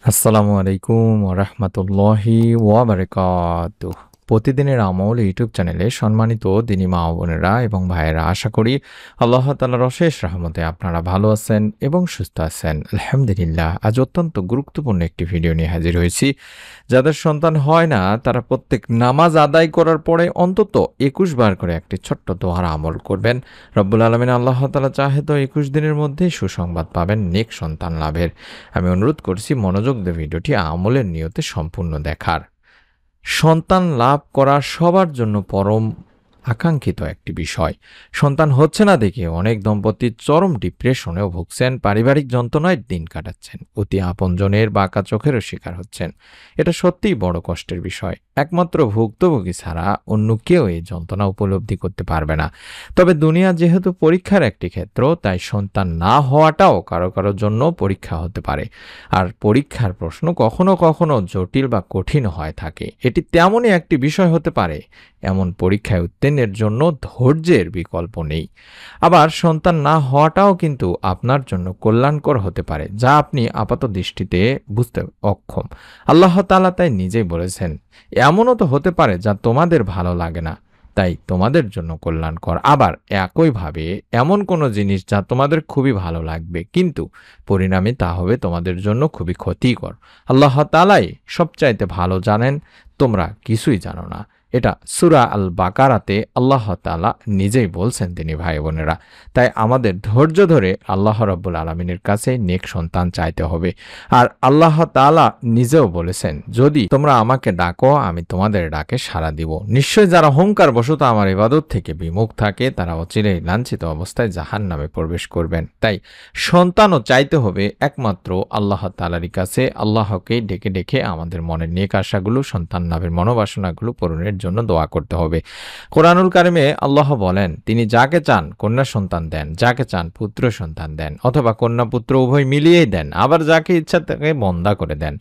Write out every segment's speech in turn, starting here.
আসসালামু আলাইকুম ওয়া রাহমাতুল্লাহি ওয়া বারাকাতুহু। প্রতিদিনের আমল ইউটিউব চ্যানেলে সম্মানিত দিনী মা ও বোনেরা এবং ভাইয়েরা, আশা করি আল্লাহ তাআলার অশেষ রহমতে আপনারা ভালো আছেন এবং সুস্থ আছেন। আলহামদুলিল্লাহ। আজ অত্যন্ত গুরুত্বপূর্ণ একটি ভিডিও নিয়ে হাজির হয়েছি। যাদের সন্তান হয় না তারা প্রত্যেক নামাজ আদায় করার পরে অন্তত ২১ বার করে একটি ছোট্ট দোয়ার আমল করবেন। রব্বুল আলামিন আল্লাহ তাআলা চাহে তো ২১ দিনের মধ্যেই সুসংবাদ পাবেন নেক সন্তান লাভের। আমি অনুরোধ করছি মনোযোগ দিয়ে ভিডিওটি আমলের নিয়তে সম্পূর্ণ দেখার। সন্তান লাভ করা সবার জন্য পরম আকাঙ্ক্ষিত একটি বিষয়। সন্তান হচ্ছে না দেখে অনেক দম্পতি চরম ডিপ্রেশনেও ভুগছেন, পারিবারিক যন্ত্রণায় দিন কাটাচ্ছেন, অতি আপনজনের বাঁকা চোখেরও শিকার হচ্ছেন। এটা সত্যিই বড় কষ্টের বিষয়। একমাত্র ভুক্তভোগী ছাড়া অন্য কেউ এই যন্ত্রণা উপলব্ধি করতে পারবে না। তবে দুনিয়া যেহেতু পরীক্ষার একটি ক্ষেত্র, তাই সন্তান না হওয়াটাও কারো কারো জন্য পরীক্ষা হতে পারে। আর পরীক্ষার প্রশ্ন কখনো কখনো জটিল বা কঠিন হয়ে থাকে। এটি তেমনই একটি বিষয় হতে পারে, এমন পরীক্ষায় উত্তীর্ণের জন্য ধৈর্যের বিকল্প নেই। আবার সন্তান না হওয়াটাও কিন্তু আপনার জন্য কল্যাণকর হতে পারে, যা আপনি আপাত দৃষ্টিতে বুঝতে অক্ষম। আল্লাহ তাআলা তাই নিজেই বলেছেন, এমনও তো হতে পারে যা তোমাদের ভালো লাগে না, তাই তোমাদের জন্য কল্যাণকর। আবার একইভাবে এমন কোনো জিনিস যা তোমাদের খুবই ভালো লাগবে, কিন্তু পরিণামে তা হবে তোমাদের জন্য খুবই ক্ষতিকর। আল্লাহ তাআলাই সবচাইতে ভালো জানেন, তোমরা কিছুই জানো না। এটা সূরা আল বাকারাতে আল্লাহ তাআলা নিজেই বলছেন তিনি ভাই বোনেরা। তাই আমাদের ধৈর্য ধরে আল্লাহ রাব্বুল আলামিনের কাছে নেক সন্তান চাইতে হবে। আর আল্লাহ তাআলা নিজেও বলেছেন, যদি তোমরা আমাকে ডাকো আমি তোমাদের ডাকে সাড়া দিব। নিশ্চয় যারা অহংকার বশত আমার ইবাদত থেকে বিমুখ থাকে তারা অচিরেই লাঞ্ছিত অবস্থায় জাহান্নামে প্রবেশ করবেন। তাই সন্তানও চাইতে হবে একমাত্র আল্লাহ তাআলারই কাছে। আল্লাহকে ডেকে ডেকে আমাদের মনের নেক আশাগুলো, সন্তান লাভের মনোবাসনাগুলো পূরণের জন্য দোয়া করতে হবে। কোরআনুল কারিমে আল্লাহ বলেন, তিনি যাকে চান কন্যা সন্তান দেন, যাকে চান পুত্র সন্তান দেন, অথবা কন্যা পুত্র উভয় মিলিয়েই দেন, আবার যাকে ইচ্ছা তাকে বন্দা করে দেন।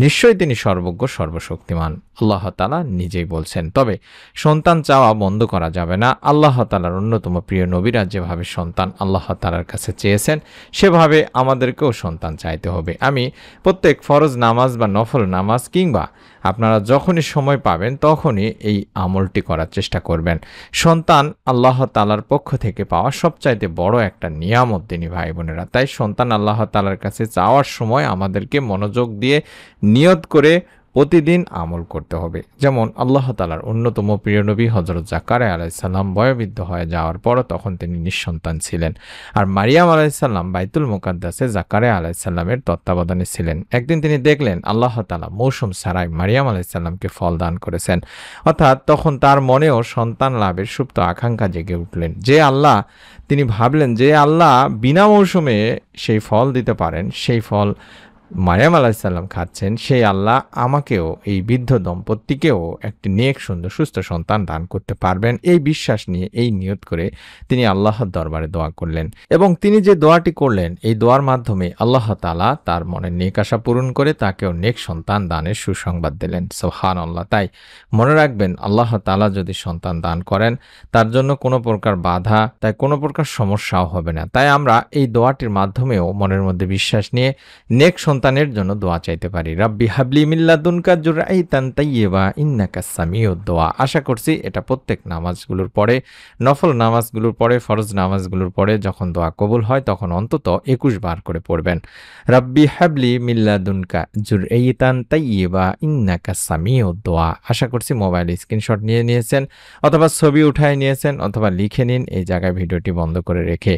নিশ্চয়ই তিনি সর্বজ্ঞ সর্বশক্তিমান। আল্লাহ তাআলা নিজেই বলছেন। তবে সন্তান চাওয়া বন্ধ করা যাবে না। আল্লাহ তাআলার অন্যতম প্রিয় নবীরা যেভাবে সন্তান আল্লাহ তাআলার কাছে চেয়েছেন, সেভাবে আমাদেরকেও সন্তান চাইতে হবে। আমি প্রত্যেক ফরজ নামাজ বা নফল নামাজ কিংবা আপনারা যখনই সময় পাবেন তখনই এই আমলটি করার চেষ্টা করবেন। সন্তান আল্লাহ তাআলার পক্ষ থেকে পাওয়া সবচাইতে বড় একটা নিয়ামত তিনি ভাই বোনেরা। তাই সন্তান আল্লাহ তাআলার কাছে চাওয়ার সময় আমাদেরকে মনোযোগ দিয়ে নিয়ত করে প্রতিদিন আমল করতে হবে। যেমন আল্লাহ তাআলার অন্যতম প্রিয় নবী হযরত জাকারিয়া আলাইহিস সালাম বয়োবৃদ্ধ হয়ে যাওয়ার পর তখন তিনি নিঃসন্তান ছিলেন। আর মারিয়াম আলাইহিস সালাম বাইতুল মুকাদ্দাসে জাকারিয়া আলাইহিস সালামের তত্ত্বাবধানে ছিলেন। একদিন তিনি দেখলেন আল্লাহ তাআলা মৌসুম ছাড়াই মারিয়াম আলাইহিস সালামকে ফল দান করেছেন। অর্থাৎ তখন তার মনেও সন্তান লাভের সুপ্ত আকাঙ্ক্ষা জেগে উঠলেন। যে আল্লাহ, তিনি ভাবলেন যে আল্লাহ বিনা মৌসুমে সেই ফল দিতে পারেন, সেই ফল মারিয়াম আলাইহিস সালাম খাচ্ছেন, সেই আল্লাহ আমাকেও, এই বৃদ্ধ দম্পতিকেও একটি নেক সুন্দর সুস্থ সন্তান দান করতে পারবেন। এই বিশ্বাস নিয়ে, এই নিয়ত করে তিনি আল্লাহর দরবারে দোয়া করলেন। এবং তিনি যে দোয়াটি করলেন, এই দোয়ার মাধ্যমে আল্লাহ তাআলা তার মনের নেক আশা পূরণ করে তাকেও নেক সন্তান দানের সুসংবাদ দিলেন। সুবহানাল্লাহ। তাই মনে রাখবেন, আল্লাহ তাআলা যদি সন্তান দান করেন, তার জন্য কোনো প্রকার বাধা, তাই কোনো প্রকার সমস্যাও হবে না। তাই আমরা এই দোয়াটির মাধ্যমেও মনের মধ্যে বিশ্বাস নিয়ে নেক সন্তানের জন্য দোয়া চাইতে পারি। রাব্বি হাবলি মিন লাদুনকা যুরআইতান তাইয়্যিবা ইন্নাকাস সামিউদ দোয়া। আশা করছি এটা প্রত্যেক নামাজগুলোর পরে, নফল নামাজগুলোর পরে, ফরজ নামাজগুলোর পরে যখন দোয়া কবুল হয় তখন অন্তত ২১ বার করে পড়বেন। রাব্বি হাবলি মিন লাদুনকা যুরআইতান তাইয়্যিবা ইন্নাকাস সামিউদ দোয়া। আশা করছি মোবাইলে স্ক্রিনশট নিয়ে নিয়েছেন, অথবা ছবি উঠায় নিয়েছেন, অথবা লিখে নিন এই জায়গায় ভিডিওটি বন্ধ করে রেখে।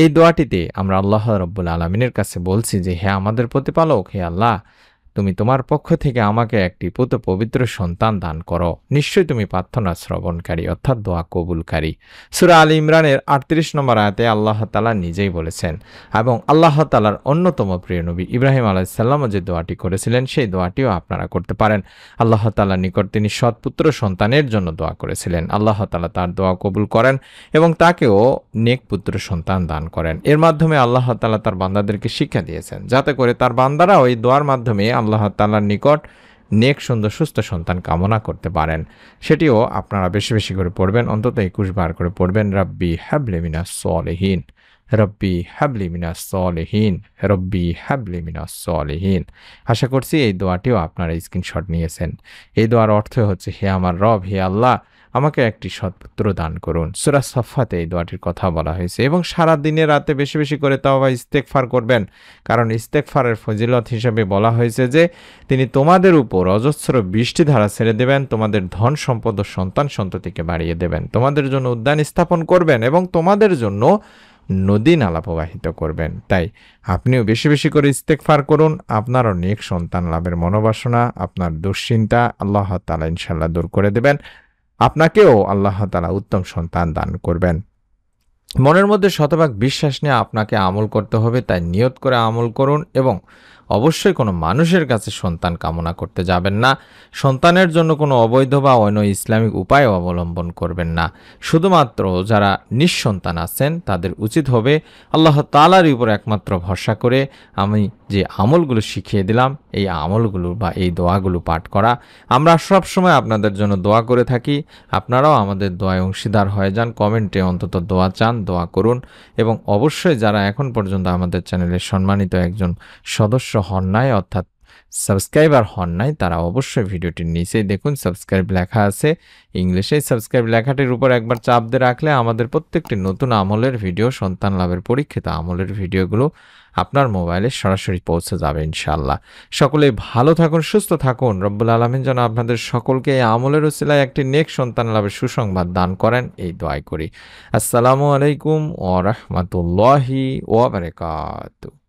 এই দোয়াটিতে আমরা আল্লাহ রাব্বুল আলামিনের কাছে বলছি যে, হে আমাদের প্রতিপালক, হে আল্লাহ, তুমি তোমার পক্ষ থেকে আমাকে একটি পুত পবিত্র সন্তান দান করো। নিশ্চয়ই তুমি প্রার্থনা শ্রবণকারী, অর্থাৎ দোয়া কবুলকারী। সূরা আলী ইমরানের ৩৮ নম্বর আয়াতে আল্লাহ তাআলা নিজেই বলেছেন। এবং আল্লাহ তাআলার অন্যতম প্রিয় নবী ইব্রাহিম আলাইহিস সালামও যে দোয়াটি করেছিলেন, সেই দোয়াটিও আপনারা করতে পারেন। আল্লাহ তাআলার নিকট তিনি সৎপুত্র সন্তানের জন্য দোয়া করেছিলেন। আল্লাহ তাআলা তার দোয়া কবুল করেন এবং তাকেও নেক পুত্র সন্তান দান করেন। এর মাধ্যমে আল্লাহ তাআলা তার বান্দাদেরকে শিক্ষা দিয়েছেন, যাতে করে তার বান্দারাও এই দোয়ার মাধ্যমে আল্লাহ তাআলার নিকট নেক সুন্দর সুস্থ সন্তান কামনা করতে পারেন। সেটিও আপনারা বেশি বেশি করে পড়বেন, অন্তত ২১ বার করে পড়বেন। রাব্বি হাবলি মিনাস সলিহিন। রব্বি হাবলি মিনাস সলিহিন, রব্বি হাবলি মিনাস সলিহিন। আশা করছি এই দোয়াটিও আপনারা স্ক্রিনশট নিয়েছেন। এই দোয়ার অর্থ হচ্ছে, হে আমার রব, হে আল্লাহ, আমাকে একটি সৎপুত্র দান করুন। সূরা সাফফাতে এই দোয়াটির কথা বলা হয়েছে। এবং সারা দিনে রাতে বেশি বেশি করে তাওবা ইস্তেগফার করবেন, কারণ ইস্তেগফারের ফজিলত হিসেবে বলা হয়েছে যে তিনি তোমাদের উপর অজস্র বৃষ্টিধারা ছেড়ে দেবেন, তোমাদের ধন সম্পদ ও সন্তান সন্ততিকে বাড়িয়ে দেবেন, তোমাদের জন্য উদ্যান স্থাপন করবেন এবং তোমাদের জন্য নদী নালা প্রবাহিত করবেন। তাই আপনিও বেশি বেশি করে ইস্তেগফার করুন। আপনারও নেক সন্তান লাভের মনোবাসনা, আপনার দুশ্চিন্তা আল্লাহ তাআলা ইনশাআল্লাহ দূর করে দেবেন। আপনাকেও আল্লাহ তাআলা উত্তম সন্তান দান করবেন। মনের মধ্যে শতভাগ বিশ্বাস নিয়ে আপনাকে আমল করতে হবে, তাই নিয়ত করে আমল করুন এবং অবশ্যই কোনো মানুষের কাছে সন্তান কামনা করতে যাবেন না। সন্তানের জন্য কোনো অবৈধ বা অন্য ইসলামিক উপায় অবলম্বন করবেন না। শুধুমাত্র যারা নিঃসন্তান আছেন তাদের উচিত হবে আল্লাহ তাআলার উপর একমাত্র ভরসা করে আমি যে আমলগুলো শিখিয়ে দিলাম এই আমলগুলো বা এই দোয়াগুলো পাঠ করা। আমরা সব সময় আপনাদের জন্য দোয়া করে থাকি, আপনারাও আমাদের দোয়ায় অংশীদার হয়ে যান। কমেন্টে অন্তত দোয়া চান, দোয়া করুন। এবং অবশ্যই যারা এখন পর্যন্ত আমাদের চ্যানেলের সম্মানিত একজন সদস্য হন নাই, অর্থাৎ সাবস্ক্রাইবার হন নাই, তারা অবশ্যই ভিডিওটির নিচেই দেখুন সাবস্ক্রাইব লেখা আছে ইংলিশে। সাবস্ক্রাইব লেখাটির উপর একবার চাপ দিয়ে রাখলে আমাদের প্রত্যেকটি নতুন আমলের ভিডিও, সন্তান লাভের পরীক্ষিত আমলের ভিডিওগুলো আপনার মোবাইলে সরাসরি পৌঁছে যাবে ইনশাআল্লাহ। সকলেই ভালো থাকুন, সুস্থ থাকুন। রব্বুল আলামিন যেন আপনাদের সকলকে এই আমলের উসিলায় একটি নেক সন্তান লাভের সুসংবাদ দান করেন, এই দোয়াই করি। আসসালামু আলাইকুম ওয়া রাহমাতুল্লাহি ওয়া বারাকাতুহু।